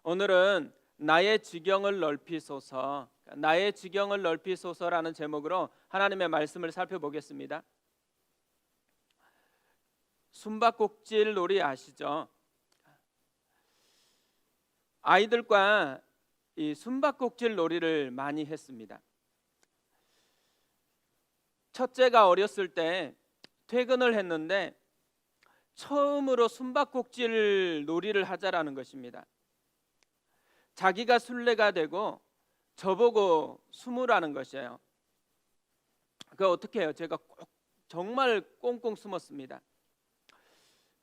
오늘은 나의 지경을 넓히소서, 나의 지경을 넓히소서라는 제목으로 하나님의 말씀을 살펴보겠습니다. 숨바꼭질 놀이 아시죠? 아이들과 이 숨바꼭질 놀이를 많이 했습니다. 첫째가 어렸을 때 퇴근을 했는데 처음으로 숨바꼭질 놀이를 하자라는 것입니다. 자기가 술래가 되고 저보고 숨으라는 것이에요. 그거 어떻게 해요? 제가 정말 꽁꽁 숨었습니다.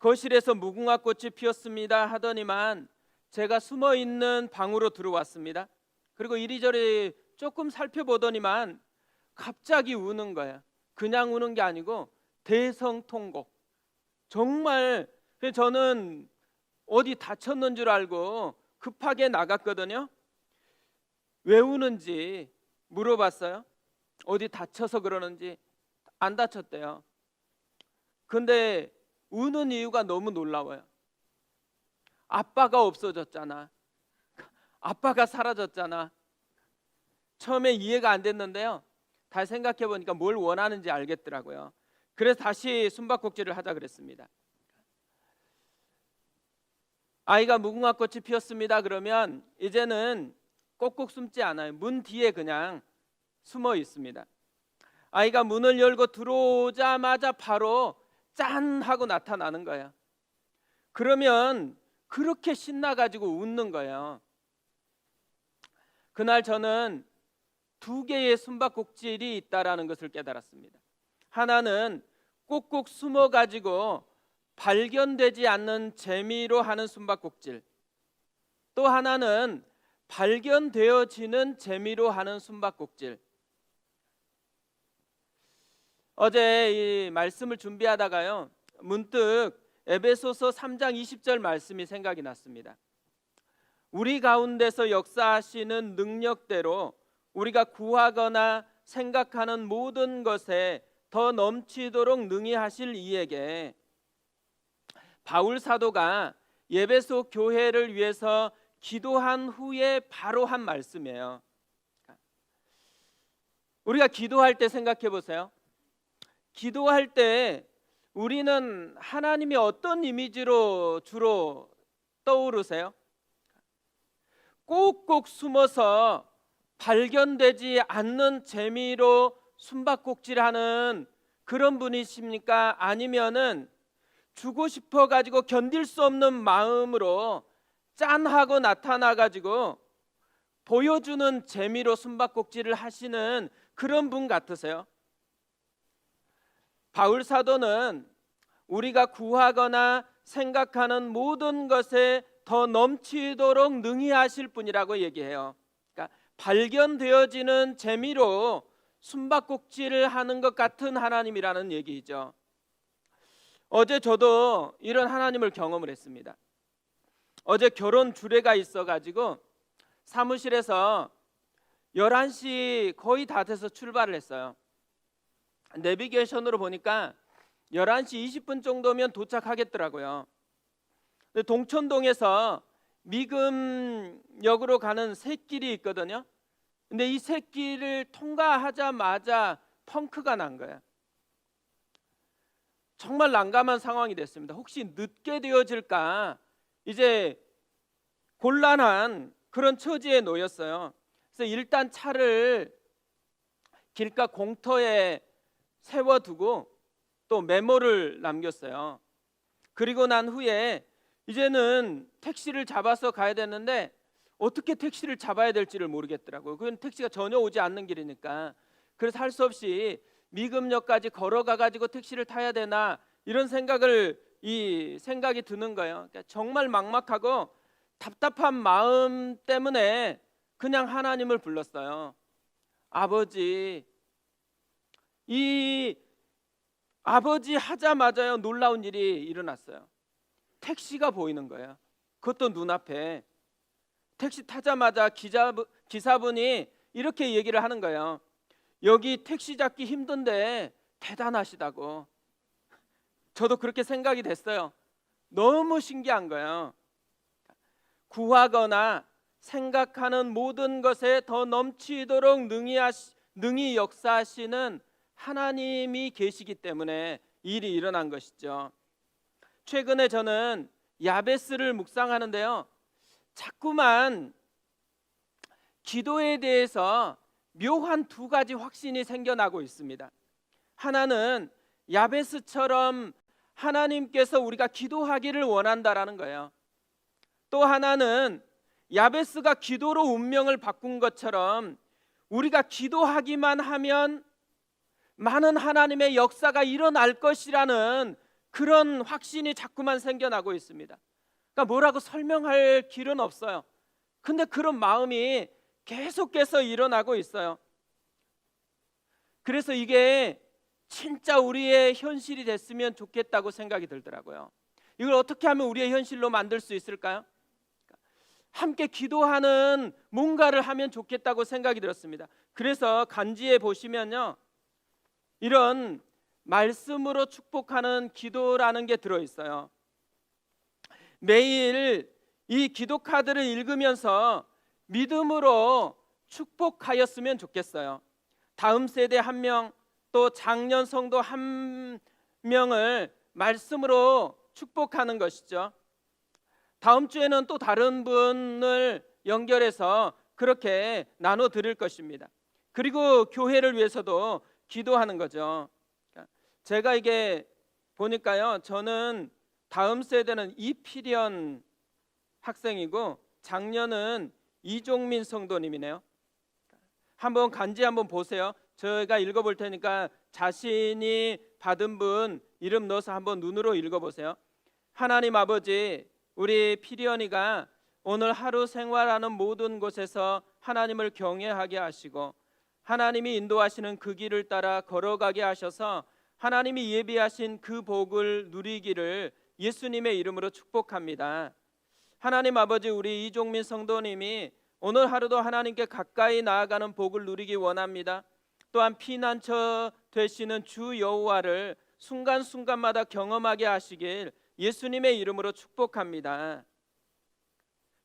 거실에서 무궁화 꽃이 피었습니다 하더니만 제가 숨어 있는 방으로 들어왔습니다. 그리고 이리저리 조금 살펴보더니만 갑자기 우는 거야. 그냥 우는 게 아니고 대성통곡. 정말 저는 어디 다쳤는 줄 알고 급하게 나갔거든요. 왜 우는지 물어봤어요. 어디 다쳐서 그러는지. 안 다쳤대요. 근데 우는 이유가 너무 놀라워요. 아빠가 없어졌잖아. 아빠가 사라졌잖아. 처음에 이해가 안 됐는데요. 다시 생각해 보니까 뭘 원하는지 알겠더라고요. 그래서 다시 숨바꼭질을 하자 그랬습니다. 아이가 무궁화 꽃이 피었습니다 그러면 이제는 꼭꼭 숨지 않아요. 문 뒤에 그냥 숨어 있습니다. 아이가 문을 열고 들어오자마자 바로 짠 하고 나타나는 거예요. 그러면 그렇게 신나가지고 웃는 거예요. 그날 저는 두 개의 숨바꼭질이 있다라는 것을 깨달았습니다. 하나는 꼭꼭 숨어가지고 발견되지 않는 재미로 하는 숨바꼭질, 또 하나는 발견되어지는 재미로 하는 숨바꼭질. 어제 이 말씀을 준비하다가요 문득 에베소서 3장 20절 말씀이 생각이 났습니다. 우리 가운데서 역사하시는 능력대로 우리가 구하거나 생각하는 모든 것에 더 넘치도록 능히 하실 이에게. 바울 사도가 에베소 교회를 위해서 기도한 후에 바로 한 말씀이에요. 우리가 기도할 때 생각해 보세요. 기도할 때 우리는 하나님이 어떤 이미지로 주로 떠오르세요? 꼭꼭 숨어서 발견되지 않는 재미로 숨바꼭질하는 그런 분이십니까? 아니면은 주고 싶어 가지고 견딜 수 없는 마음으로 짠하고 나타나 가지고 보여주는 재미로 숨바꼭질을 하시는 그런 분 같으세요? 바울 사도는 우리가 구하거나 생각하는 모든 것에 더 넘치도록 능히 하실 분이라고 얘기해요. 그러니까 발견되어지는 재미로 숨바꼭질을 하는 것 같은 하나님이라는 얘기죠. 어제 저도 이런 하나님을 경험을 했습니다. 어제 결혼 주례가 있어가지고 사무실에서 11시 거의 다 돼서 출발을 했어요. 내비게이션으로 보니까 11시 20분 정도면 도착하겠더라고요. 근데 동천동에서 미금역으로 가는 샛길이 있거든요. 근데 이 샛길을 통과하자마자 펑크가 난 거예요. 정말 난감한 상황이 됐습니다. 혹시 늦게 되어질까 이제 곤란한 그런 처지에 놓였어요. 그래서 일단 차를 길가 공터에 세워두고 또 메모를 남겼어요. 그리고 난 후에 이제는 택시를 잡아서 가야 되는데 어떻게 택시를 잡아야 될지를 모르겠더라고요. 그건 택시가 전혀 오지 않는 길이니까. 그래서 할 수 없이 미금역까지 걸어가 가지고 택시를 타야 되나 이런 생각이 드는 거예요. 그러니까 정말 막막하고 답답한 마음 때문에 그냥 하나님을 불렀어요. 아버지, 이 아버지 하자마자요 놀라운 일이 일어났어요. 택시가 보이는 거예요. 그것도 눈앞에. 택시 타자마자 기사분이 이렇게 얘기를 하는 거예요. 여기 택시 잡기 힘든데 대단하시다고. 저도 그렇게 생각이 됐어요. 너무 신기한 거예요. 구하거나 생각하는 모든 것에 더 넘치도록 능히 역사하시는 하나님이 계시기 때문에 일이 일어난 것이죠. 최근에 저는 야베스를 묵상하는데요, 자꾸만 기도에 대해서 묘한 두 가지 확신이 생겨나고 있습니다. 하나는 야베스처럼 하나님께서 우리가 기도하기를 원한다라는 거예요. 또 하나는 야베스가 기도로 운명을 바꾼 것처럼 우리가 기도하기만 하면 많은 하나님의 역사가 일어날 것이라는 그런 확신이 자꾸만 생겨나고 있습니다. 그러니까 뭐라고 설명할 길은 없어요. 근데 그런 마음이 계속해서 일어나고 있어요. 그래서 이게 진짜 우리의 현실이 됐으면 좋겠다고 생각이 들더라고요. 이걸 어떻게 하면 우리의 현실로 만들 수 있을까요? 함께 기도하는 뭔가를 하면 좋겠다고 생각이 들었습니다. 그래서 간지에 보시면요, 이런 말씀으로 축복하는 기도라는 게 들어있어요. 매일 이 기도 카드를 읽으면서 믿음으로 축복하였으면 좋겠어요. 다음 세대 한 명, 또 작년 성도 한 명을 말씀으로 축복하는 것이죠. 다음 주에는 또 다른 분을 연결해서 그렇게 나눠 드릴 것입니다. 그리고 교회를 위해서도 기도하는 거죠. 제가 이게 보니까요, 저는 다음 세대는 이필연 학생이고 작년은 이종민 성도님이네요. 한번 간지 한번 보세요. 제가 읽어볼 테니까 자신이 받은 분 이름 넣어서 한번 눈으로 읽어보세요. 하나님 아버지, 우리 피리언이가 오늘 하루 생활하는 모든 곳에서 하나님을 경외하게 하시고 하나님이 인도하시는 그 길을 따라 걸어가게 하셔서 하나님이 예비하신 그 복을 누리기를 예수님의 이름으로 축복합니다. 하나님 아버지, 우리 이종민 성도님이 오늘 하루도 하나님께 가까이 나아가는 복을 누리기 원합니다. 또한 피난처 되시는 주 여호와를 순간순간마다 경험하게 하시길 예수님의 이름으로 축복합니다.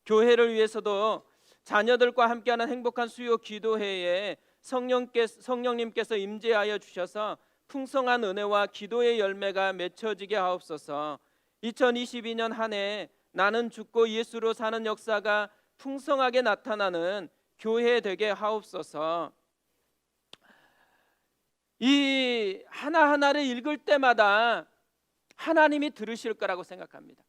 교회를 위해서도 자녀들과 함께하는 행복한 수요 기도회에 성령님께서 임재하여 주셔서 풍성한 은혜와 기도의 열매가 맺혀지게 하옵소서. 2022년 한 해 나는 죽고 예수로 사는 역사가 풍성하게 나타나는 교회 되게 하옵소서. 이 하나하나를 읽을 때마다 하나님이 들으실 거라고 생각합니다.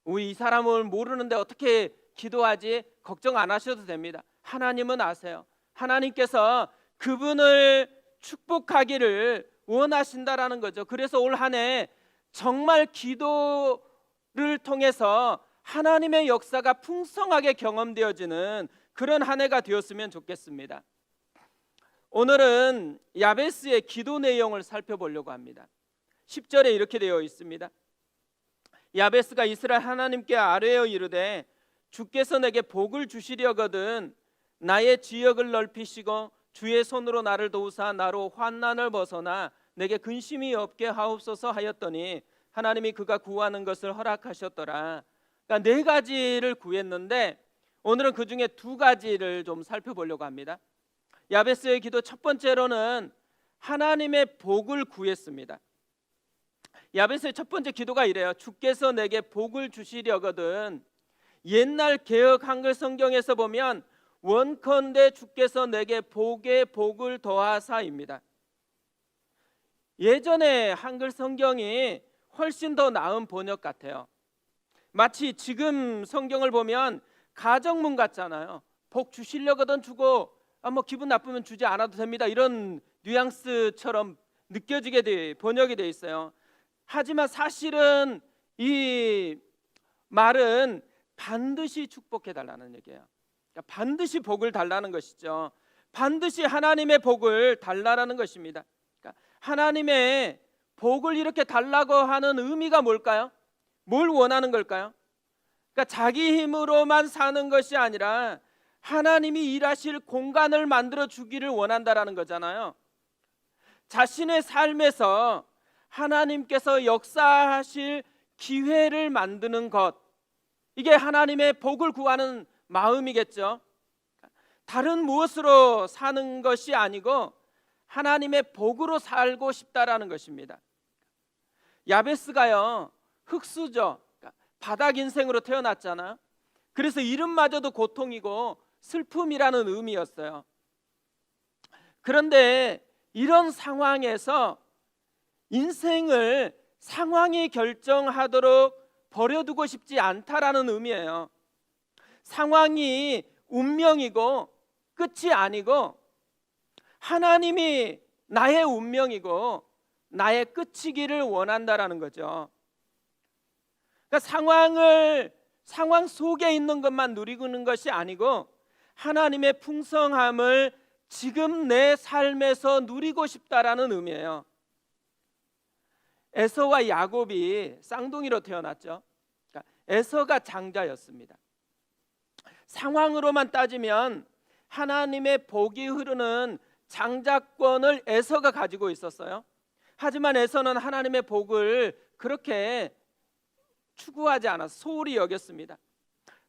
우리 이 사람을 모르는데 어떻게 기도하지? 걱정 안 하셔도 됩니다. 하나님은 아세요. 하나님께서 그분을 축복하기를 원하신다라는 거죠. 그래서 올 한 해 정말 기도를 통해서 하나님의 역사가 풍성하게 경험되어지는 그런 한 해가 되었으면 좋겠습니다. 오늘은 야베스의 기도 내용을 살펴보려고 합니다. 10절에 이렇게 되어 있습니다. 야베스가 이스라엘 하나님께 아뢰어 이르되 주께서 내게 복을 주시려거든 나의 지역을 넓히시고 주의 손으로 나를 도우사 나로 환난을 벗어나 내게 근심이 없게 하옵소서 하였더니 하나님이 그가 구하는 것을 허락하셨더라. 그러니까 네 가지를 구했는데 오늘은 그 중에 두 가지를 좀 살펴보려고 합니다. 야베스의 기도 첫 번째로는 하나님의 복을 구했습니다. 야베스의 첫 번째 기도가 이래요. 주께서 내게 복을 주시려거든. 옛날 개역 한글 성경에서 보면 원컨대 주께서 내게 복에 복을 더하사입니다. 예전에 한글 성경이 훨씬 더 나은 번역 같아요. 마치 지금 성경을 보면 가정문 같잖아요. 복 주시려거든 주고 뭐 기분 나쁘면 주지 않아도 됩니다. 이런 뉘앙스처럼 느껴지게 번역이 돼 있어요. 하지만 사실은 이 말은 반드시 축복해 달라는 얘기예요. 그러니까 반드시 복을 달라는 것이죠. 반드시 하나님의 복을 달라는 것입니다. 그러니까 하나님의 복을 이렇게 달라고 하는 의미가 뭘까요? 뭘 원하는 걸까요? 그러니까 자기 힘으로만 사는 것이 아니라 하나님이 일하실 공간을 만들어 주기를 원한다라는 거잖아요. 자신의 삶에서 하나님께서 역사하실 기회를 만드는 것, 이게 하나님의 복을 구하는 마음이겠죠. 다른 무엇으로 사는 것이 아니고 하나님의 복으로 살고 싶다라는 것입니다. 야베스가요, 흙수저, 바닥 인생으로 태어났잖아. 그래서 이름마저도 고통이고 슬픔이라는 의미였어요. 그런데 이런 상황에서 인생을 상황이 결정하도록 버려두고 싶지 않다라는 의미예요. 상황이 운명이고 끝이 아니고 하나님이 나의 운명이고 나의 끝이기를 원한다라는 거죠. 그러니까 상황 속에 있는 것만 누리고 있는 것이 아니고 하나님의 풍성함을 지금 내 삶에서 누리고 싶다라는 의미예요. 에서와 야곱이 쌍둥이로 태어났죠. 그러니까 에서가 장자였습니다. 상황으로만 따지면 하나님의 복이 흐르는 장자권을 에서가 가지고 있었어요. 하지만 에서는 하나님의 복을 그렇게 추구하지 않아서 소홀히 여겼습니다.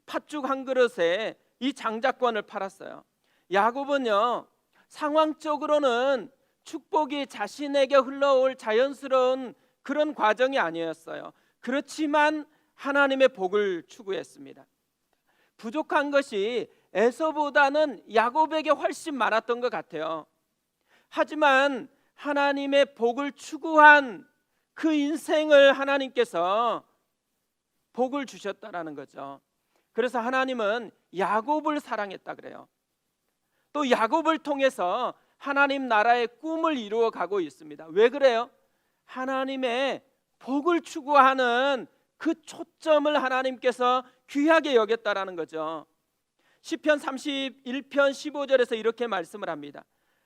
팥죽 한 그릇에 이 장자권을 팔았어요. 야곱은요, 상황적으로는 축복이 자신에게 흘러올 자연스러운 그런 과정이 아니었어요. 그렇지만 하나님의 복을 추구했습니다. 부족한 것이 에서보다는 야곱에게 훨씬 많았던 것 같아요. 하지만 하나님의 복을 추구한 그 인생을 하나님께서 복을 주셨다라는 거죠. 그래서 하나님은 야곱을 사랑했다 그래요. 또 야곱을 통해서 하나님 나라의 꿈을 이루어 가고 있습니다. 왜 그래요? 하나님의 복을 추구하는 그 초점을 하나님께서 귀하게 여겼다라는 거죠. 시편 31편 15절에서 이렇게 말씀을 합니다.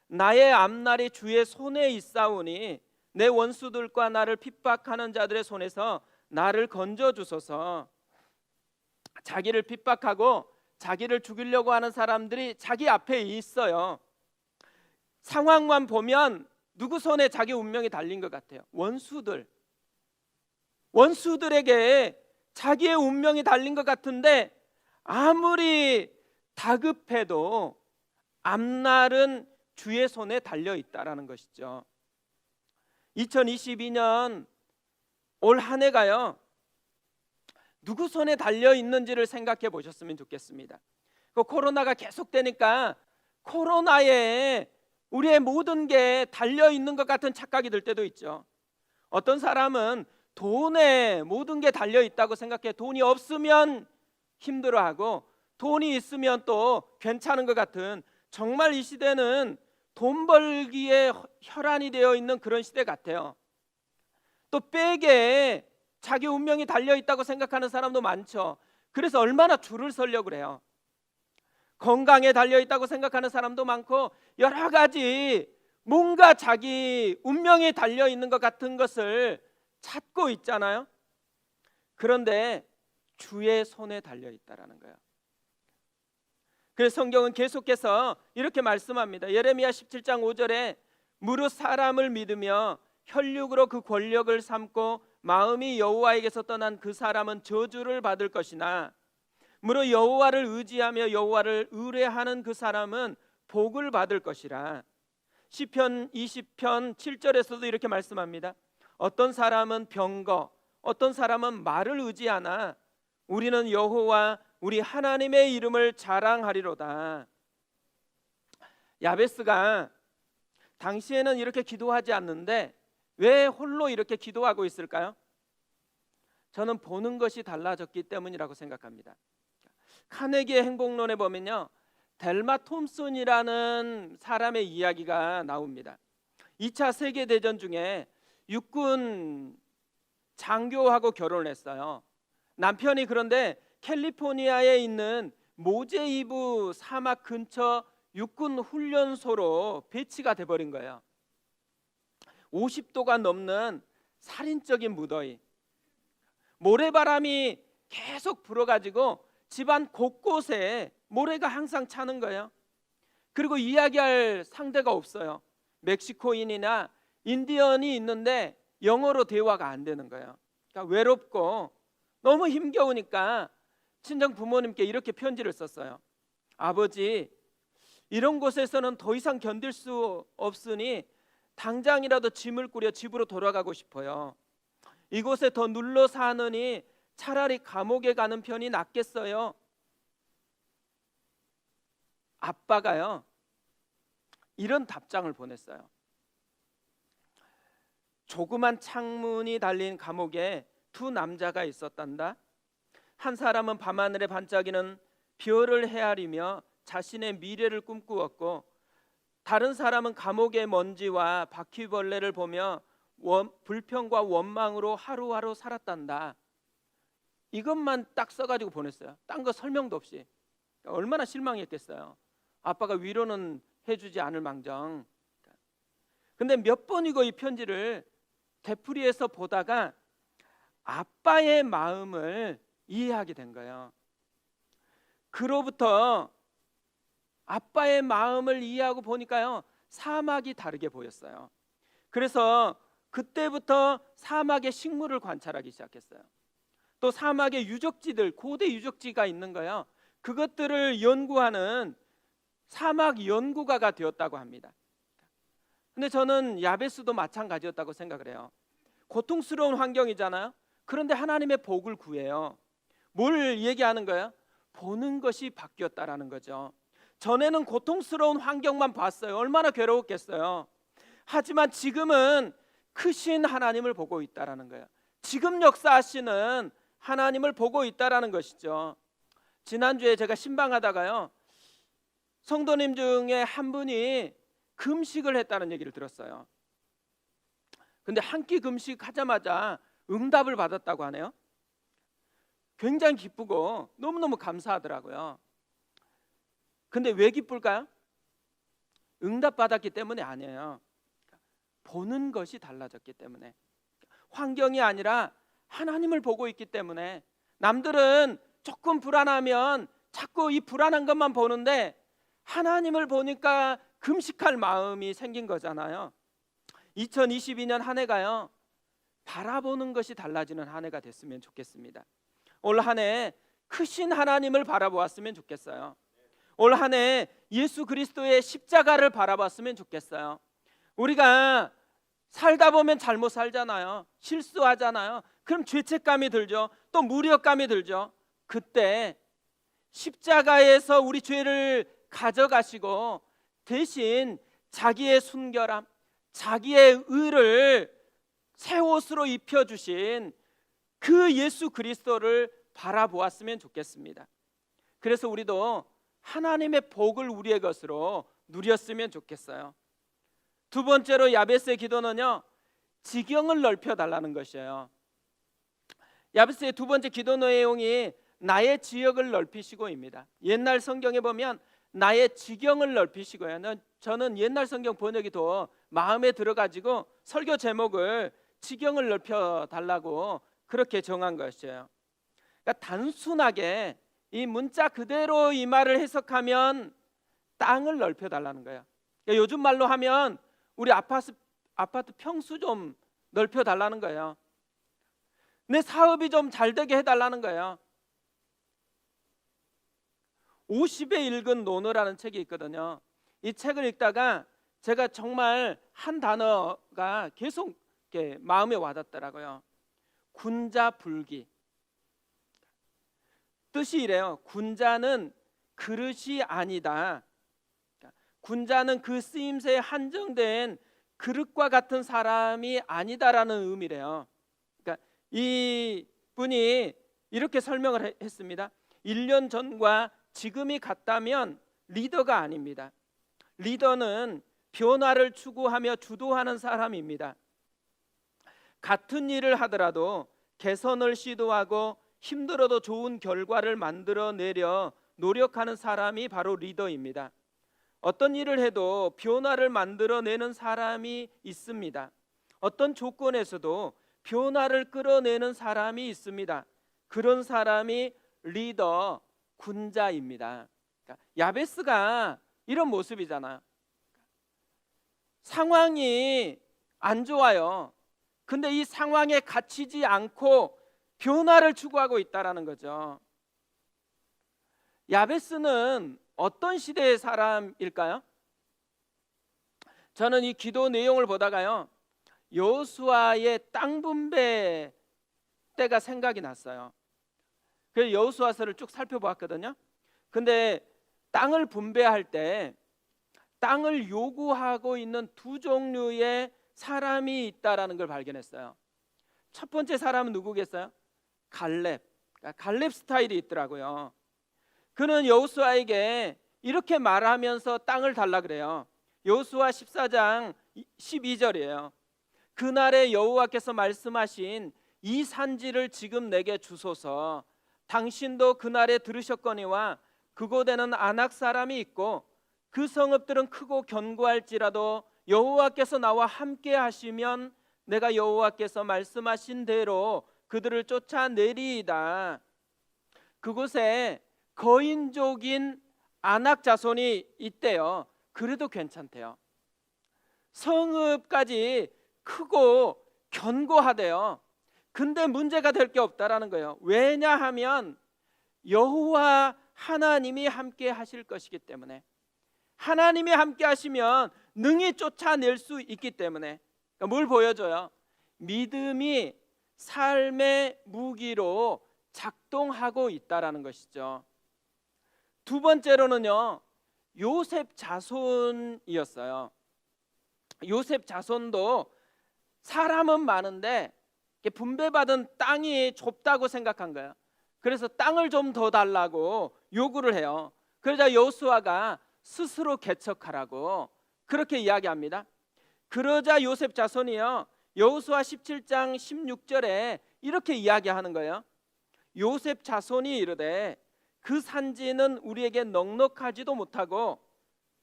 나의 앞날이 주의 손에 있사오니 내 원수들과 나를 핍박하는 자들의 손에서 나를 건져 주소서. 자기를 핍박하고 자기를 죽이려고 하는 사람들이 자기 앞에 있어요. 상황만 보면 누구 손에 자기 운명이 달린 것 같아요. 원수들에게 자기의 운명이 달린 것 같은데 아무리 다급해도 앞날은 주의 손에 달려 있다라는 것이죠. 2022년 올 한 해가요, 누구 손에 달려 있는지를 생각해 보셨으면 좋겠습니다. 그 코로나가 계속되니까 코로나에 우리의 모든 게 달려 있는 것 같은 착각이 들 때도 있죠. 어떤 사람은 돈에 모든 게 달려 있다고 생각해. 돈이 없으면 힘들어하고 돈이 있으면 또 괜찮은 것 같은, 정말 이 시대는 돈 벌기에 혈안이 되어 있는 그런 시대 같아요. 또 백에 자기 운명이 달려 있다고 생각하는 사람도 많죠. 그래서 얼마나 줄을 서려고 그래요. 건강에 달려 있다고 생각하는 사람도 많고 여러 가지 뭔가 자기 운명에 달려 있는 것 같은 것을 찾고 있잖아요. 그런데 주의 손에 달려 있다라는 거예요. 그래서 성경은 계속해서 이렇게 말씀합니다. 예레미야 17장 5절에 무릇 사람을 믿으며 혈육으로 그 권력을 삼고 마음이 여호와에게서 떠난 그 사람은 저주를 받을 것이나 무릇 여호와를 의지하며 여호와를 의뢰하는 그 사람은 복을 받을 것이라. 시편 20편 7절에서도 이렇게 말씀합니다. 어떤 사람은 병거, 어떤 사람은 말을 의지하나 우리는 여호와 우리 하나님의 이름을 자랑하리로다. 야베스가 당시에는 이렇게 기도하지 않는데 왜 홀로 이렇게 기도하고 있을까요? 저는 보는 것이 달라졌기 때문이라고 생각합니다. 카네기의 행복론에 보면요, 델마 톰슨이라는 사람의 이야기가 나옵니다. 2차 세계대전 중에 육군 장교하고 결혼을 했어요. 남편이 그런데 캘리포니아에 있는 모제이브 사막 근처 육군 훈련소로 배치가 돼버린 거예요. 50도가 넘는 살인적인 무더위, 모래바람이 계속 불어가지고 집안 곳곳에 모래가 항상 차는 거예요. 그리고 이야기할 상대가 없어요. 멕시코인이나 인디언이 있는데 영어로 대화가 안 되는 거예요. 그러니까 외롭고 너무 힘겨우니까 친정 부모님께 이렇게 편지를 썼어요. 아버지, 이런 곳에서는 더 이상 견딜 수 없으니 당장이라도 짐을 꾸려 집으로 돌아가고 싶어요. 이곳에 더 눌러 사느니 차라리 감옥에 가는 편이 낫겠어요. 아빠가요, 이런 답장을 보냈어요. 조그만 창문이 달린 감옥에 두 남자가 있었단다. 한 사람은 밤하늘에 반짝이는 별을 헤아리며 자신의 미래를 꿈꾸었고, 다른 사람은 감옥의 먼지와 바퀴벌레를 보며 불평과 원망으로 하루하루 살았단다. 이것만 딱 써가지고 보냈어요. 딴 거 설명도 없이. 얼마나 실망했겠어요. 아빠가 위로는 해주지 않을 망정. 근데 몇 번이고 이 편지를 되풀이해서 보다가 아빠의 마음을 이해하게 된 거예요. 그로부터 아빠의 마음을 이해하고 보니까요, 사막이 다르게 보였어요. 그래서 그때부터 사막의 식물을 관찰하기 시작했어요. 또 사막의 유적지들, 고대 유적지가 있는 거예요. 그것들을 연구하는 사막 연구가가 되었다고 합니다. 근데 저는 야베스도 마찬가지였다고 생각을 해요. 고통스러운 환경이잖아요. 그런데 하나님의 복을 구해요. 뭘 얘기하는 거예요? 보는 것이 바뀌었다라는 거죠. 전에는 고통스러운 환경만 봤어요. 얼마나 괴로웠겠어요. 하지만 지금은 크신 하나님을 보고 있다라는 거예요. 지금 역사하시는 하나님을 보고 있다라는 것이죠. 지난주에 제가 신방하다가요, 성도님 중에 한 분이 금식을 했다는 얘기를 들었어요. 근데 한 끼 금식하자마자 응답을 받았다고 하네요. 굉장히 기쁘고 너무너무 감사하더라고요. 근데 왜 기쁠까요? 응답받았기 때문에 아니에요. 보는 것이 달라졌기 때문에. 환경이 아니라 하나님을 보고 있기 때문에. 남들은 조금 불안하면 자꾸 이 불안한 것만 보는데 하나님을 보니까 금식할 마음이 생긴 거잖아요. 2022년 한 해가요, 바라보는 것이 달라지는 한 해가 됐으면 좋겠습니다. 올 한 해 크신 하나님을 바라보았으면 좋겠어요. 올 한 해 예수 그리스도의 십자가를 바라봤으면 좋겠어요. 우리가 살다 보면 잘못 살잖아요. 실수하잖아요. 그럼 죄책감이 들죠. 또 무력감이 들죠. 그때 십자가에서 우리 죄를 가져가시고 대신 자기의 순결함, 자기의 의를 새 옷으로 입혀주신 그 예수 그리스도를 바라보았으면 좋겠습니다. 그래서 우리도 하나님의 복을 우리의 것으로 누렸으면 좋겠어요. 두 번째로 야베스의 기도는요, 지경을 넓혀달라는 것이에요. 야베스의 두 번째 기도 내용이 나의 지역을 넓히시고입니다. 옛날 성경에 보면 나의 지경을 넓히시고요. 저는 옛날 성경 번역이 더 마음에 들어가지고 설교 제목을 지경을 넓혀달라고 그렇게 정한 것이에요. 그러니까 단순하게 이 문자 그대로 이 말을 해석하면 땅을 넓혀달라는 거예요. 그러니까 요즘 말로 하면 우리 아파트 평수 좀 넓혀달라는 거예요. 내 사업이 좀 잘 되게 해달라는 거예요. 50에 읽은 논어라는 책이 있거든요. 이 책을 읽다가 제가 정말 한 단어가 계속 이렇게 마음에 와닿더라고요. 군자불기. 뜻이 이래요. 군자는 그릇이 아니다. 군자는 그 쓰임새에 한정된 그릇과 같은 사람이 아니다라는 의미래요. 그러니까 이 분이 이렇게 설명을 했습니다. 1년 전과 지금이 같다면 리더가 아닙니다. 리더는 변화를 추구하며 주도하는 사람입니다. 같은 일을 하더라도 개선을 시도하고 힘들어도 좋은 결과를 만들어내려 노력하는 사람이 바로 리더입니다. 어떤 일을 해도 변화를 만들어내는 사람이 있습니다. 어떤 조건에서도 변화를 끌어내는 사람이 있습니다. 그런 사람이 리더, 군자입니다. 그러니까 야베스가 이런 모습이잖아요. 상황이 안 좋아요. 근데 이 상황에 갇히지 않고 변화를 추구하고 있다라는 거죠. 야베스는 어떤 시대의 사람일까요? 저는 이 기도 내용을 보다가요, 여호수아의 땅 분배 때가 생각이 났어요. 그래서 여호수아서를 쭉 살펴보았거든요. 근데 땅을 분배할 때 땅을 요구하고 있는 두 종류의 사람이 있다라는 걸 발견했어요. 첫 번째 사람은 누구겠어요? 갈렙. 갈렙 스타일이 있더라고요. 그는 여호수아에게 이렇게 말하면서 땅을 달라 그래요. 여호수아 14장 12절이에요. 그날에 여호와께서 말씀하신 이 산지를 지금 내게 주소서. 당신도 그날에 들으셨거니와 그곳에는 아낙 사람이 있고 그 성읍들은 크고 견고할지라도 여호와께서 나와 함께 하시면 내가 여호와께서 말씀하신 대로 그들을 쫓아내리이다. 그곳에 거인족인 아낙 자손이 있대요. 그래도 괜찮대요. 성읍까지 크고 견고하대요. 근데 문제가 될 게 없다라는 거예요. 왜냐하면 여호와 하나님이 함께 하실 것이기 때문에, 하나님이 함께 하시면 능히 쫓아낼 수 있기 때문에. 그러니까 뭘 보여줘요? 믿음이 삶의 무기로 작동하고 있다라는 것이죠. 두 번째로는요, 요셉 자손이었어요. 요셉 자손도 사람은 많은데 분배받은 땅이 좁다고 생각한 거예요. 그래서 땅을 좀 더 달라고 요구를 해요. 그러자 여호수아가 스스로 개척하라고 그렇게 이야기합니다. 그러자 요셉 자손이요, 여호수아 17장 16절에 이렇게 이야기하는 거예요. 요셉 자손이 이르되 그 산지는 우리에게 넉넉하지도 못하고,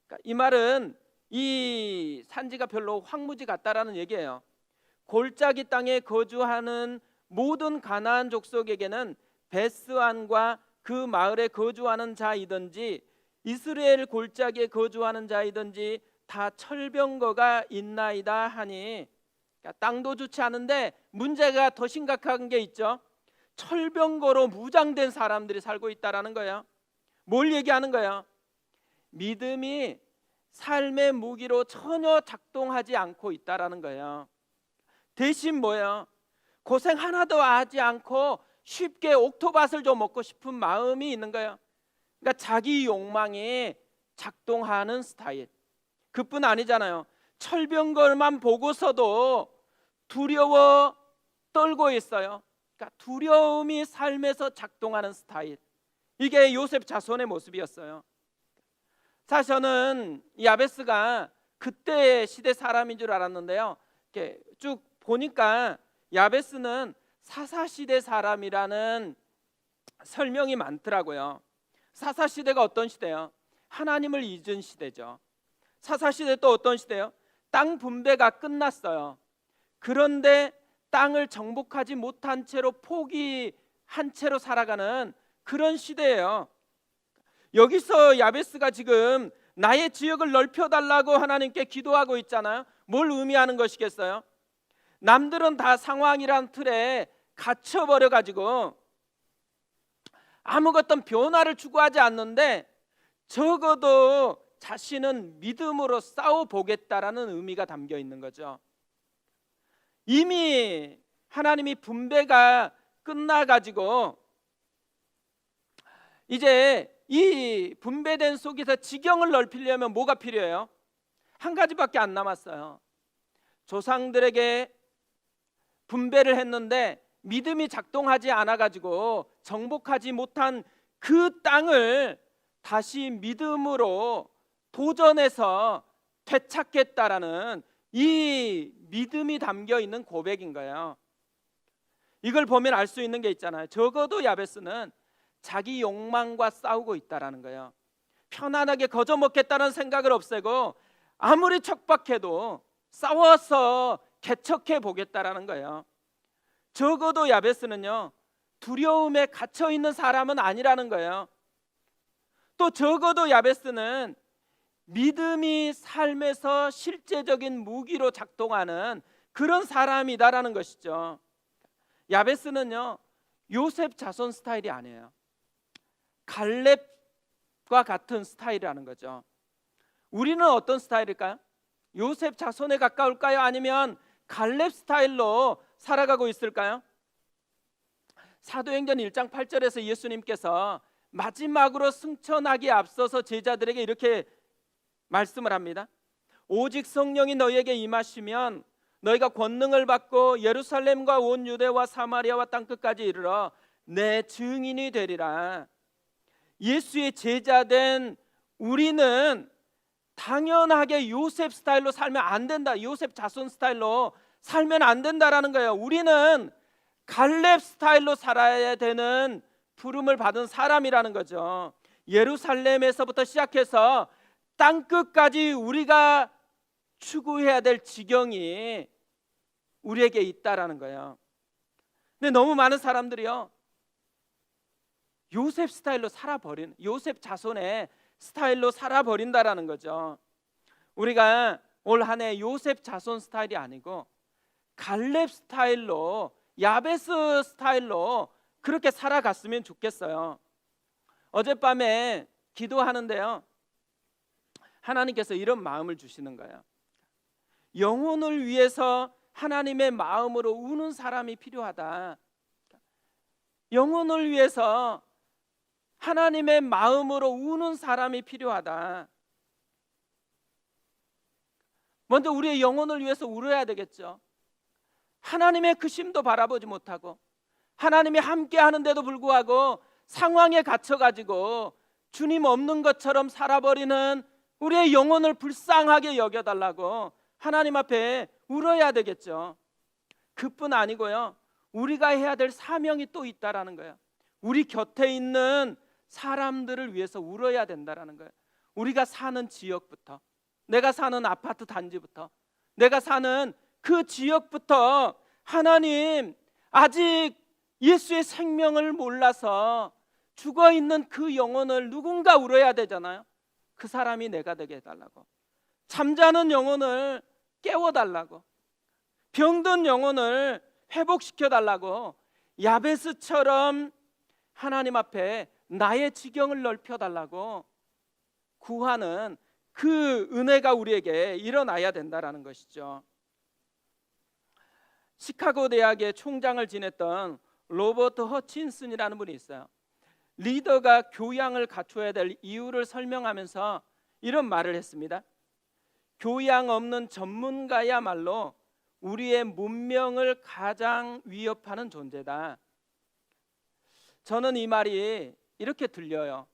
그러니까 이 말은 이 산지가 별로 황무지 같다라는 얘기예요. 골짜기 땅에 거주하는 모든 가나안 족속에게는 베스안과 그 마을에 거주하는 자이든지 이스라엘 골짜기에 거주하는 자이든지 다 철병거가 있나이다 하니, 그러니까 땅도 좋지 않은데 문제가 더 심각한 게 있죠. 철병거로 무장된 사람들이 살고 있다라는 거예요. 뭘 얘기하는 거예요? 믿음이 삶의 무기로 전혀 작동하지 않고 있다라는 거예요. 대신 뭐예요? 고생 하나도 하지 않고 쉽게 옥토밭을 좀 먹고 싶은 마음이 있는 거예요. 그러니까 자기 욕망이 작동하는 스타일. 그뿐 아니잖아요. 철병걸만 보고서도 두려워 떨고 있어요. 그러니까 두려움이 삶에서 작동하는 스타일. 이게 요셉 자손의 모습이었어요. 사실 저는 야베스가 그때의 시대 사람인 줄 알았는데요, 이렇게 쭉 보니까 야베스는 사사시대 사람이라는 설명이 많더라고요. 사사시대가 어떤 시대요? 하나님을 잊은 시대죠. 사사시대 또 어떤 시대요? 땅 분배가 끝났어요. 그런데 땅을 정복하지 못한 채로 포기한 채로 살아가는 그런 시대예요. 여기서 야베스가 지금 나의 지역을 넓혀달라고 하나님께 기도하고 있잖아요. 뭘 의미하는 것이겠어요? 남들은 다 상황이란 틀에 갇혀버려가지고 아무것도 변화를 추구하지 않는데 적어도 자신은 믿음으로 싸워보겠다라는 의미가 담겨 있는 거죠. 이미 하나님이 분배가 끝나가지고 이제 이 분배된 속에서 지경을 넓히려면 뭐가 필요해요? 한 가지밖에 안 남았어요. 조상들에게 분배를 했는데 믿음이 작동하지 않아가지고 정복하지 못한 그 땅을 다시 믿음으로 도전해서 되찾겠다라는 이 믿음이 담겨 있는 고백인 거예요. 이걸 보면 알 수 있는 게 있잖아요. 적어도 야베스는 자기 욕망과 싸우고 있다라는 거예요. 편안하게 거저 먹겠다는 생각을 없애고 아무리 척박해도 싸워서 개척해 보겠다라는 거예요. 적어도 야베스는요, 두려움에 갇혀 있는 사람은 아니라는 거예요. 또 적어도 야베스는 믿음이 삶에서 실제적인 무기로 작동하는 그런 사람이다라는 것이죠. 야베스는요, 요셉 자손 스타일이 아니에요. 갈렙 같은 스타일이라는 거죠. 우리는 어떤 스타일일까요? 요셉 자손에 가까울까요? 아니면 갈렙 스타일로 살아가고 있을까요? 사도행전 1장 8절에서 예수님께서 마지막으로 승천하기에 앞서서 제자들에게 이렇게 말씀을 합니다. 오직 성령이 너희에게 임하시면 너희가 권능을 받고 예루살렘과 온 유대와 사마리아와 땅끝까지 이르러 내 증인이 되리라. 예수의 제자된 우리는 당연하게 요셉 스타일로 살면 안 된다. 요셉 자손 스타일로 살면 안 된다라는 거예요. 우리는 갈렙 스타일로 살아야 되는 부름을 받은 사람이라는 거죠. 예루살렘에서부터 시작해서 땅끝까지 우리가 추구해야 될 지경이 우리에게 있다라는 거예요. 근데 너무 많은 사람들이요, 요셉 스타일로 살아버린, 요셉 자손의 스타일로 살아버린다라는 거죠. 우리가 올 한 해 요셉 자손 스타일이 아니고 갈렙 스타일로, 야베스 스타일로 그렇게 살아갔으면 좋겠어요. 어젯밤에 기도하는데요, 하나님께서 이런 마음을 주시는 거예요. 영혼을 위해서 하나님의 마음으로 우는 사람이 필요하다. 영혼을 위해서 하나님의 마음으로 우는 사람이 필요하다. 먼저 우리의 영혼을 위해서 울어야 되겠죠. 하나님의 그 심도 바라보지 못하고 하나님이 함께 하는데도 불구하고 상황에 갇혀가지고 주님 없는 것처럼 살아버리는 우리의 영혼을 불쌍하게 여겨달라고 하나님 앞에 울어야 되겠죠. 그뿐 아니고요, 우리가 해야 될 사명이 또 있다라는 거예요. 우리 곁에 있는 사람들을 위해서 울어야 된다라는 거예요. 우리가 사는 지역부터, 내가 사는 아파트 단지부터, 내가 사는 그 지역부터 하나님, 아직 예수의 생명을 몰라서 죽어있는 그 영혼을 누군가 울어야 되잖아요. 그 사람이 내가 되게 해달라고, 잠자는 영혼을 깨워달라고, 병든 영혼을 회복시켜달라고, 야베스처럼 하나님 앞에 나의 지경을 넓혀달라고 구하는 그 은혜가 우리에게 일어나야 된다라는 것이죠. 시카고 대학의 총장을 지냈던 로버트 허친슨이라는 분이 있어요. 리더가 교양을 갖춰야 될 이유를 설명하면서 이런 말을 했습니다. 교양 없는 전문가야말로 우리의 문명을 가장 위협하는 존재다. 저는 이 말이 이렇게 들려요.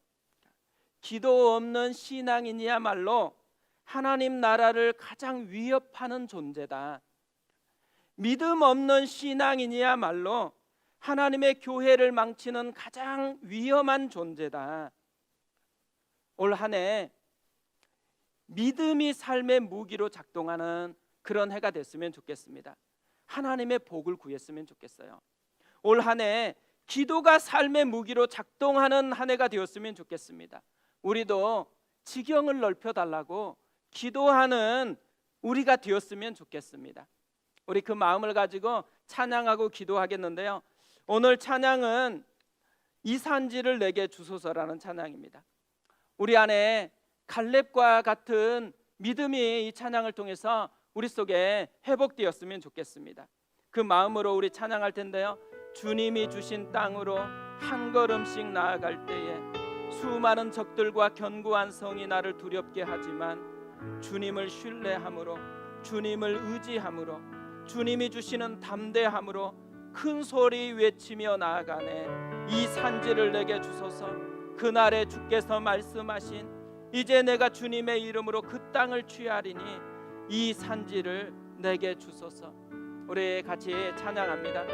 기도 없는 신앙인이야말로 하나님 나라를 가장 위협하는 존재다. 믿음 없는 신앙인이야말로 하나님의 교회를 망치는 가장 위험한 존재다. 올 한 해 믿음이 삶의 무기로 작동하는 그런 해가 됐으면 좋겠습니다. 하나님의 복을 구했으면 좋겠어요. 올 한 해 기도가 삶의 무기로 작동하는 한 해가 되었으면 좋겠습니다. 우리도 지경을 넓혀달라고 기도하는 우리가 되었으면 좋겠습니다. 우리 그 마음을 가지고 찬양하고 기도하겠는데요, 오늘 찬양은 이 산지를 내게 주소서라는 찬양입니다. 우리 안에 갈렙과 같은 믿음이 이 찬양을 통해서 우리 속에 회복되었으면 좋겠습니다. 그 마음으로 우리 찬양할 텐데요, 주님이 주신 땅으로 한 걸음씩 나아갈 때에 수많은 적들과 견고한 성이 나를 두렵게 하지만 주님을 신뢰함으로, 주님을 의지함으로, 주님이 주시는 담대함으로 큰 소리 외치며 나아가네. 이 산지를 내게 주소서. 그날에 주께서 말씀하신 이제 내가 주님의 이름으로 그 땅을 취하리니 이 산지를 내게 주소서. 우리 같이 찬양합니다.